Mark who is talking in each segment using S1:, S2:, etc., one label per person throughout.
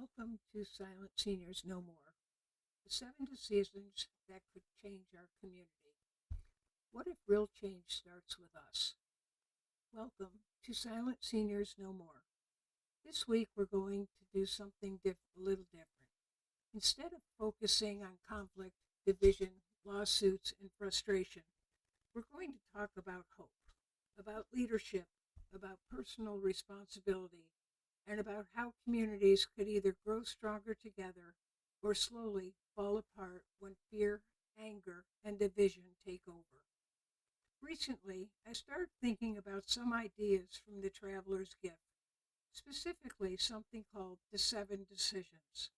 S1: Welcome to Silent Seniors No More, the 7 decisions that could change our community. What if real change starts with us? Welcome to Silent Seniors No More. This week we're going to do something a little different. Instead of focusing on conflict, division, lawsuits, and frustration, we're going to talk about hope, about leadership, about personal responsibility, and about how communities could either grow stronger together or slowly fall apart when fear, anger, and division take over. Recently, I started thinking about some ideas from the Traveler's Gift, specifically something called the 7 decisions.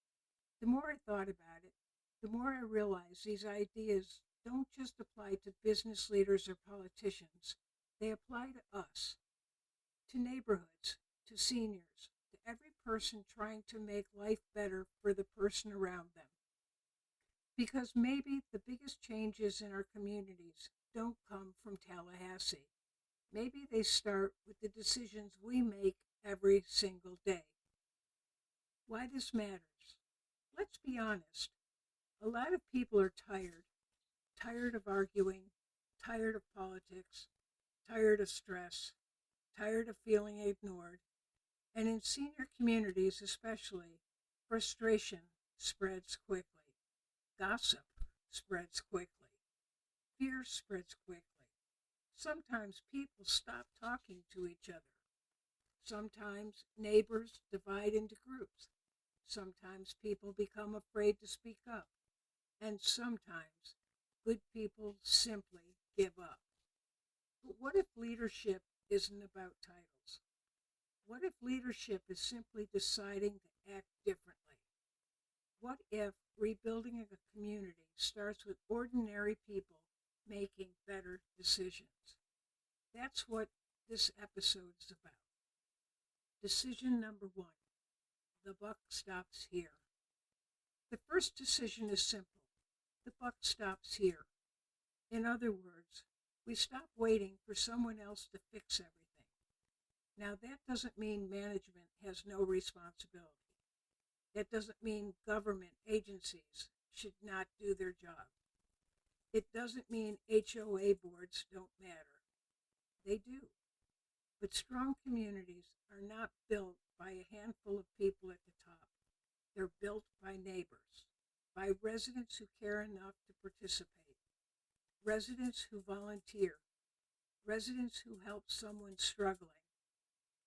S1: The more I thought about it, the more I realized these ideas don't just apply to business leaders or politicians, they apply to us, to neighborhoods, to seniors, to every person trying to make life better for the person around them. Because maybe the biggest changes in our communities don't come from Tallahassee. Maybe they start with the decisions we make every single day. Why this matters? Let's be honest. A lot of people are tired of arguing, tired of politics, tired of stress, tired of feeling ignored, and in senior communities especially, frustration spreads quickly, gossip spreads quickly, fear spreads quickly. Sometimes people stop talking to each other. Sometimes neighbors divide into groups. Sometimes people become afraid to speak up. And sometimes good people simply give up. But what if leadership isn't about titles? What if leadership is simply deciding to act differently? What if rebuilding a community starts with ordinary people making better decisions? That's what this episode is about. Decision number 1: the buck stops here. The first decision is simple: the buck stops here. In other words, we stop waiting for someone else to fix everything. Now, that doesn't mean management has no responsibility. That doesn't mean government agencies should not do their job. It doesn't mean HOA boards don't matter. They do. But strong communities are not built by a handful of people at the top. They're built by neighbors, by residents who care enough to participate, residents who volunteer, residents who help someone struggling,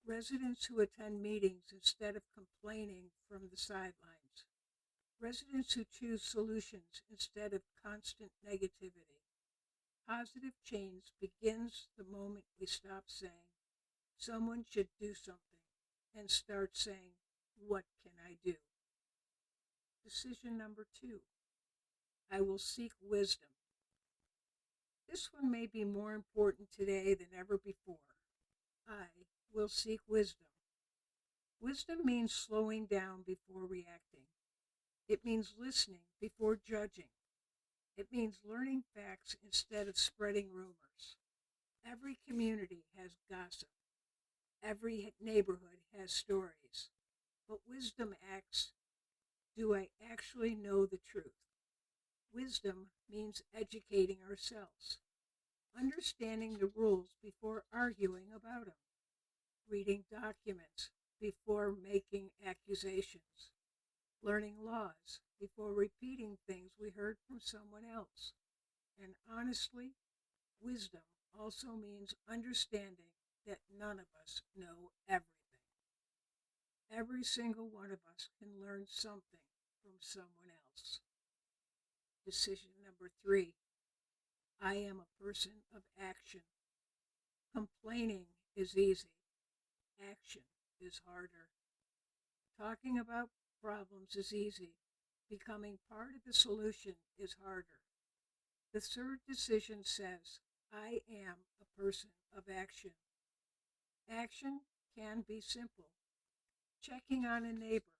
S1: residents who attend meetings instead of complaining from the sidelines, residents who choose solutions instead of constant negativity. Positive change begins the moment we stop saying, someone should do something, and start saying, what can I do? Decision number 2: I will seek wisdom. This one may be more important today than ever before. I will seek wisdom. Wisdom means slowing down before reacting. It means listening before judging. It means learning facts instead of spreading rumors. Every community has gossip. Every neighborhood has stories. But wisdom asks, do I actually know the truth? Wisdom means educating ourselves, understanding the rules before arguing about them, reading documents before making accusations, learning laws before repeating things we heard from someone else. And honestly, wisdom also means understanding that none of us know everything. Every single one of us can learn something from someone else. Decision number 3: I am a person of action. Complaining is easy. Action is harder. Talking about problems is easy. Becoming part of the solution is harder. The third decision says, I am a person of action. Action can be simple: checking on a neighbor,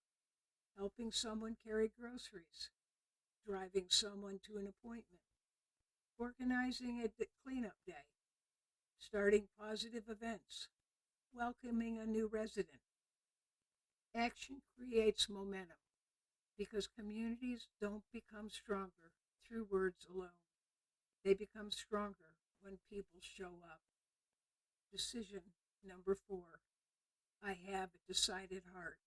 S1: helping someone carry groceries, driving someone to an appointment, organizing a cleanup day, starting positive events, welcoming a new resident. Action creates momentum because communities don't become stronger through words alone. They become stronger when people show up. Decision number 4. I have a decided heart.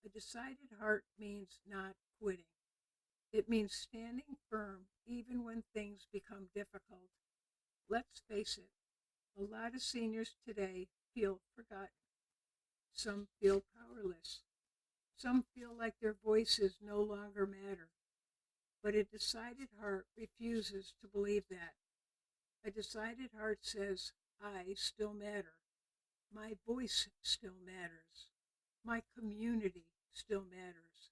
S1: A decided heart means not quitting. It means standing firm even when things become difficult. Let's face it, a lot of seniors today feel forgotten. Some feel powerless. Some feel like their voices no longer matter. But a decided heart refuses to believe that. A decided heart says, I still matter. My voice still matters. My community still matters.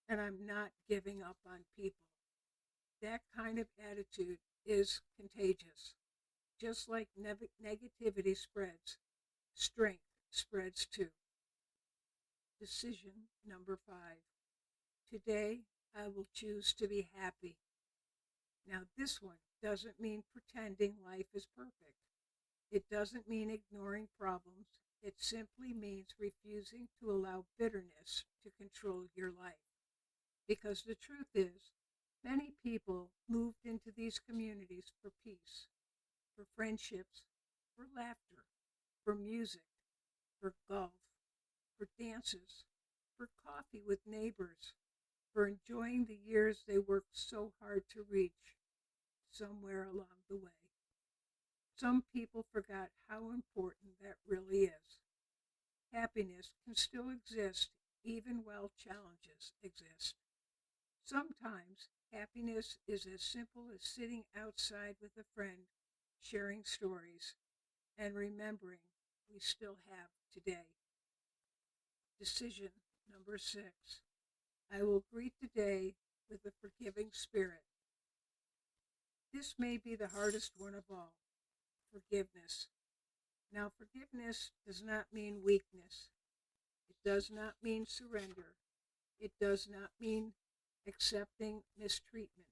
S1: And I'm not giving up on people. That kind of attitude is contagious. Just like negativity spreads, strength spreads too. Decision number 5. Today, I will choose to be happy. Now, this one doesn't mean pretending life is perfect. It doesn't mean ignoring problems. It simply means refusing to allow bitterness to control your life. Because the truth is, many people moved into these communities for peace, for friendships, for laughter, for music, for golf, for dances, for coffee with neighbors, for enjoying the years they worked so hard to reach somewhere along the way. Some people forgot how important that really is. Happiness can still exist even while challenges exist. Sometimes happiness is as simple as sitting outside with a friend, sharing stories, and remembering we still have today. Decision number 6. I will greet the day with a forgiving spirit. This may be the hardest one of all, forgiveness. Now, forgiveness does not mean weakness. It does not mean surrender. It does not mean accepting mistreatment.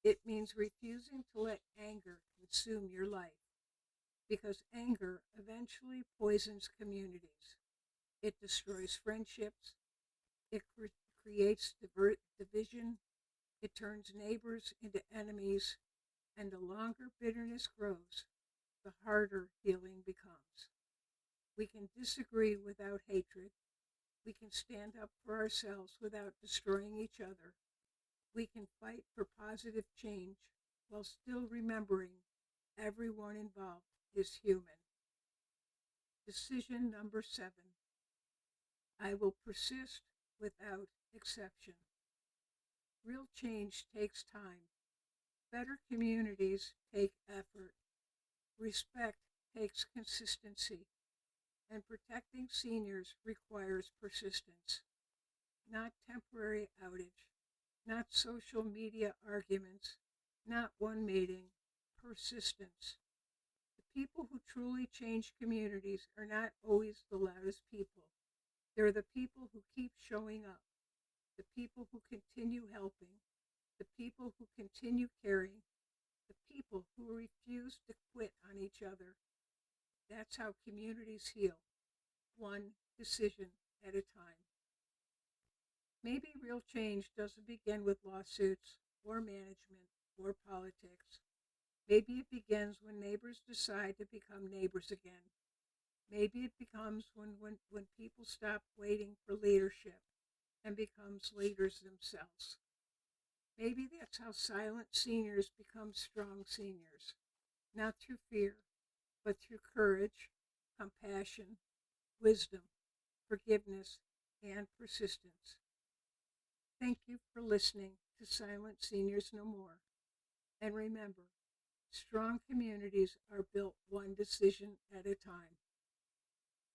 S1: It means refusing to let anger consume your life, because anger eventually poisons communities. It destroys friendships. It creates division. It turns neighbors into enemies. And the longer bitterness grows, the harder healing becomes. We can disagree without hatred. We can stand up for ourselves without destroying each other. We can fight for positive change while still remembering everyone involved is human. Decision number 7. I will persist without exception. Real change takes time. Better communities take effort. Respect takes consistency. And protecting seniors requires persistence, not temporary outage, not social media arguments, not one meeting, persistence. The people who truly change communities are not always the loudest people. They're the people who keep showing up, the people who continue helping, the people who continue caring, the people who refuse to quit on each other. That's how communities heal, one decision at a time. Maybe real change doesn't begin with lawsuits or management or politics. Maybe it begins when neighbors decide to become neighbors again. Maybe it becomes when people stop waiting for leadership and becomes leaders themselves. Maybe that's how silent seniors become strong seniors, not through fear, but through courage, compassion, wisdom, forgiveness, and persistence. Thank you for listening to Silent Seniors No More. And remember, strong communities are built one decision at a time.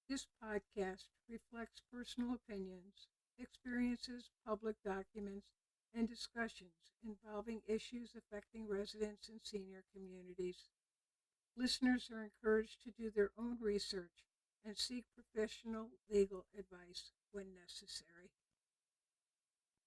S1: This podcast reflects personal opinions, experiences, public documents, and discussions involving issues affecting residents and senior communities. Listeners are encouraged to do their own research and seek professional legal advice when necessary.